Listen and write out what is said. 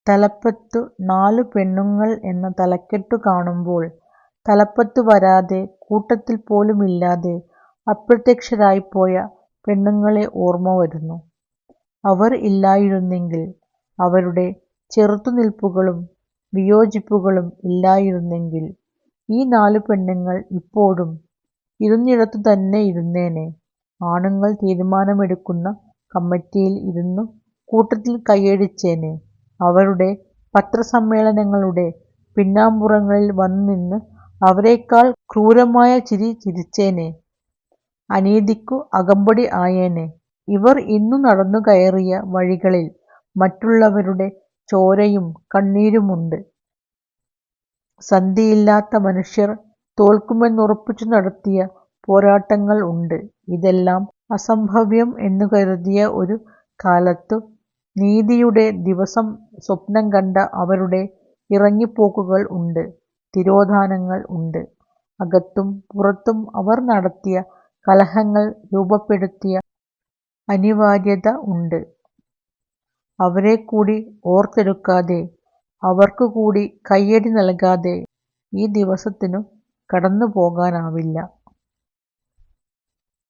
തലപ്പത്തു 4 പെണ്ണുങ്ങൾ എന്ന തലക്കെട്ടു കാണുമ്പോൾ തലപ്പത്തു വരാതെ കൂട്ടത്തിൽ പോലുമില്ലാതെ അപ്രത്യക്ഷരായിപ്പോയ പെണ്ണുങ്ങളെ ഓർമ്മ വരുന്നു. അവർ ഇല്ലായിരുന്നെങ്കിൽ, അവരുടെ ചെറുത്തുനിൽപ്പുകളും വിയോജിപ്പുകളും ഇല്ലായിരുന്നെങ്കിൽ ഈ 4 പെണ്ണുങ്ങൾ ഇപ്പോഴും ഇരുന്നിടത്തു തന്നെ ഇരുന്നേനെ. ആണുങ്ങൾ തീരുമാനമെടുക്കുന്ന കമ്മിറ്റിയിൽ ഇരുന്നു കൂട്ടത്തിൽ കൈയടിച്ചേനെ. അവരുടെ പത്രസമ്മേളനങ്ങളുടെ പിന്നാമ്പുറങ്ങളിൽ വന്നുനിന്ന് അവരെക്കാൾ ക്രൂരമായ ചിരി ചിരിച്ചേനെ. അനീതിക്കു അകമ്പടി ആയേനെ. ഇവർ ഇന്നു നടന്നുകയറിയ വഴികളിൽ മറ്റുള്ളവരുടെ ചോരയും കണ്ണീരുമുണ്ട്. സന്ധിയില്ലാത്ത മനുഷ്യർ തോൽക്കുമെന്നുറപ്പിച്ചു നടത്തിയ പോരാട്ടങ്ങൾ ഉണ്ട്. ഇതെല്ലാം അസംഭവ്യം എന്നു കരുതിയ ഒരു കാലത്തു നീതിയുടെ ദിവസം സ്വപ്നം കണ്ട അവരുടെ ഇറങ്ങിപ്പോക്കുകൾ ഉണ്ട്. തിരോധാനങ്ങൾ ഉണ്ട്. അകത്തും പുറത്തും അവർ നടത്തിയ കലഹങ്ങൾ രൂപപ്പെടുത്തിയ അനിവാര്യത ഉണ്ട്. അവരെക്കൂടി ഓർത്തെടുക്കാതെ, അവർക്കുകൂടി കയ്യടി നൽകാതെ ഈ ദിവസത്തിനു കടന്നുപോകാനാവില്ല.